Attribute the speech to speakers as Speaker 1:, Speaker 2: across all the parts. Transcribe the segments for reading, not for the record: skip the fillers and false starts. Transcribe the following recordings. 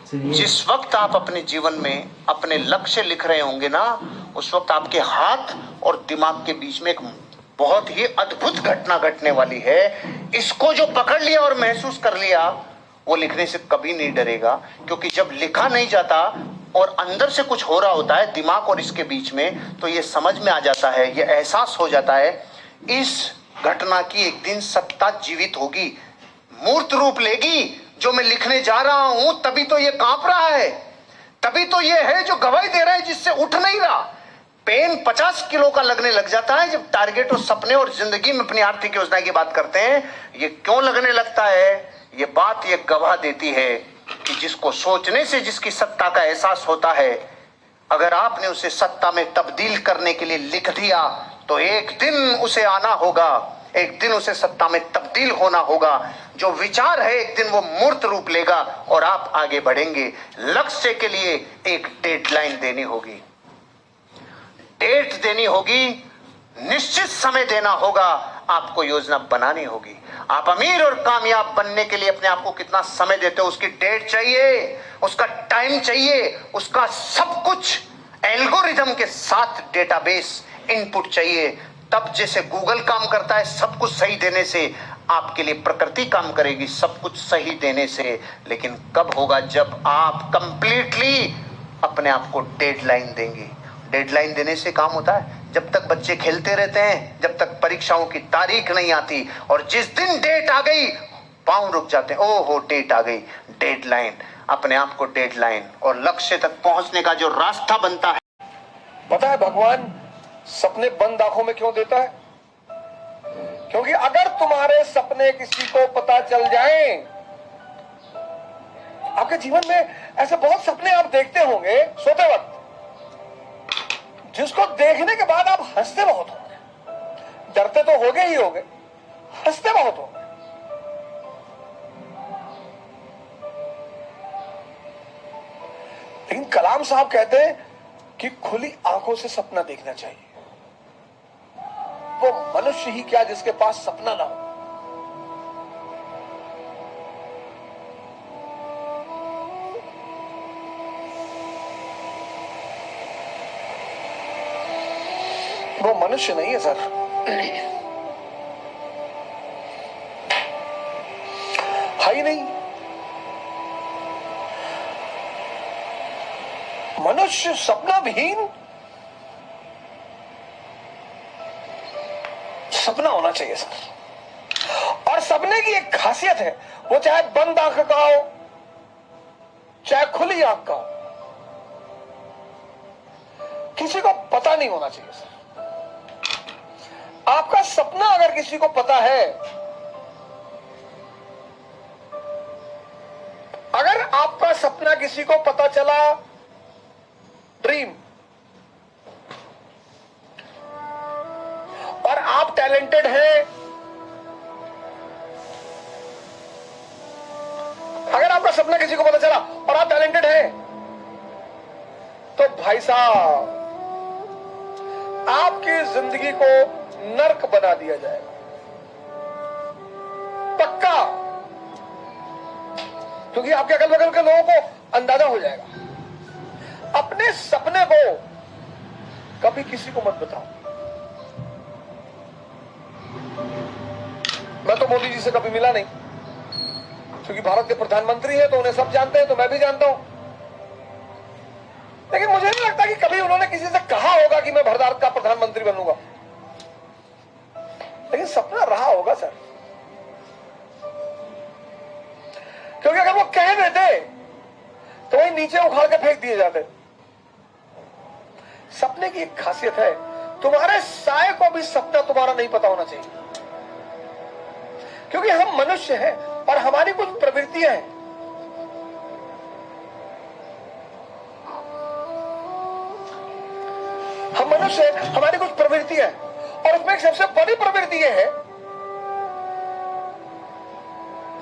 Speaker 1: जिस वक्त आप अपने जीवन में अपने लक्ष्य लिख रहे होंगे ना, उस वक्त आपके हाथ और दिमाग के बीच में एक बहुत ही अद्भुत घटना घटने वाली है। इसको जो पकड़ लिया और महसूस कर लिया, वो लिखने से कभी नहीं डरेगा, क्योंकि जब लिखा नहीं जाता और अंदर से कुछ हो रहा होता है दिमाग और इसके बीच में, तो ये समझ में आ जाता है, ये एहसास हो जाता है, इस घटना की एक दिन सत्ता जीवित होगी, मूर्त रूप लेगी। जो मैं लिखने जा रहा हूं तभी तो ये कांप रहा है, तभी तो ये है जो गवाही दे रहा है, जिससे उठ नहीं रहा। पेन 50 किलो का लगने लग जाता है जब टारगेट और सपने और जिंदगी में अपनी आर्थिक योजना की बात करते हैं। ये क्यों लगने लगता है? ये बात ये गवाह देती है कि जिसको सोचने से जिसकी सत्ता का एहसास होता है, अगर आपने उसे सत्ता में तब्दील करने के लिए लिख दिया तो एक दिन उसे आना होगा, एक दिन उसे सत्ता में तब्दील होना होगा। जो विचार है एक दिन वो मूर्त रूप लेगा और आप आगे बढ़ेंगे। लक्ष्य के लिए एक डेडलाइन देनी होगी, डेट देनी होगी, निश्चित समय देना होगा, आपको योजना बनानी होगी। आप अमीर और कामयाब बनने के लिए अपने आप को कितना समय देते हो, उसकी डेट चाहिए, उसका टाइम चाहिए, उसका सब कुछ एल्गोरिथम के साथ डेटाबेस इनपुट चाहिए। तब जैसे गूगल काम करता है सब कुछ सही देने से, आपके लिए प्रकृति काम करेगी सब कुछ सही देने से। लेकिन कब होगा? जब आप कंप्लीटली अपने आप को डेडलाइन देंगे। डेडलाइन देने से काम होता है। जब तक बच्चे खेलते रहते हैं, जब तक परीक्षाओं की तारीख नहीं आती, और जिस दिन डेट आ गई पांव रुक जाते हैं, ओहो डेट आ गई। डेडलाइन, अपने आप को डेडलाइन और लक्ष्य तक पहुंचने का जो रास्ता बनता है।
Speaker 2: पता है भगवान सपने बंद आंखों में क्यों देता है? क्योंकि अगर तुम्हारे सपने किसी को पता चल जाएं, आपके जीवन में ऐसे बहुत सपने आप देखते होंगे सोते वक्त, जिसको देखने के बाद आप हंसते बहुत होंगे। डरते तो होगे ही होगे, हंसते बहुत होंगे। लेकिन कलाम साहब कहते हैं कि खुली आंखों से सपना देखना चाहिए। वो मनुष्य ही क्या जिसके पास सपना ना हो। वो मनुष्य नहीं है सर, है ही नहीं। मनुष्य सपना विहीन सपना होना चाहिए सर। और सपने की एक खासियत है, वो चाहे बंद आंख का हो चाहे खुली आंख का हो, किसी को पता नहीं होना चाहिए सर। आपका सपना अगर किसी को पता है, अगर आपका सपना किसी को पता चला, ड्रीम, और आप टैलेंटेड हैं, अगर आपका सपना किसी को पता चला और आप टैलेंटेड हैं, तो भाई साहब आपकी जिंदगी को नर्क बना दिया जाएगा, पक्का। क्योंकि आपके अगल बगल के लोगों को अंदाजा हो जाएगा। अपने सपने को कभी किसी को मत बताओ। मैं तो मोदी जी से कभी मिला नहीं, क्योंकि भारत के प्रधानमंत्री हैं तो उन्हें सब जानते हैं, तो मैं भी जानता हूं। लेकिन मुझे नहीं लगता कि कभी उन्होंने किसी से कहा होगा कि मैं भारत का प्रधानमंत्री बनूंगा। लेकिन सपना रहा होगा सर, क्योंकि अगर वो कह देते तो वही नीचे उखाड़ के फेंक दिए जाते। सपने की एक खासियत है, तुम्हारे साए को भी सपना तुम्हारा नहीं पता होना चाहिए। क्योंकि हम मनुष्य हैं और हमारी कुछ प्रवृत्तियां हैं। हम मनुष्य हैं, हमारी कुछ प्रवृत्तियां हैं, और उसमें एक सबसे बड़ी प्रवृत्ति यह है,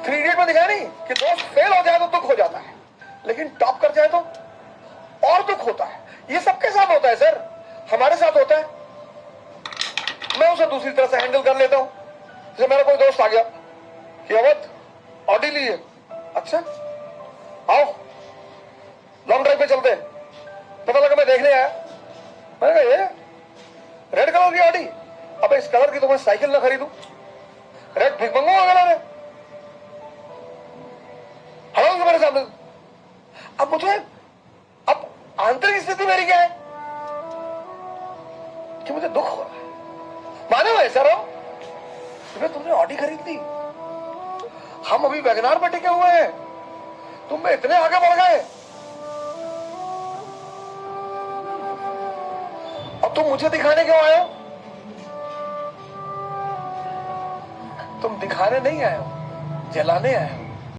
Speaker 2: 3 इडियट में दिखा नहीं कि दोस्त फेल हो जाए तो दुख हो जाता है, लेकिन टॉप कर जाए तो और दुख होता है। ये सबके साथ होता है सर, हमारे साथ होता है। मैं उसे दूसरी तरह से हैंडल कर लेता हूं। जैसे मेरा कोई दोस्त आ गया कि अवध ऑडी लीजिए, अच्छा आओ, मैंने कहा ये रेड कलर की ऑडी, अब इस कलर की तो मैं साइकिल ना खरीदूं, रेड भिख मंगूंगा कलर है, हटाऊंगा मेरे सामने। अब मुझे अब आंतरिक स्थिति मेरी क्या है कि मुझे दुख हो रहा है। माने भाई सर, तुमने ऑडी खरीद ली, हम अभी वैगनार में टिके हुए हैं, तुम में इतने आगे बढ़ गए, अब तुम मुझे दिखाने क्यों आए हो? तुम दिखाने नहीं आए हो, जलाने आए हो।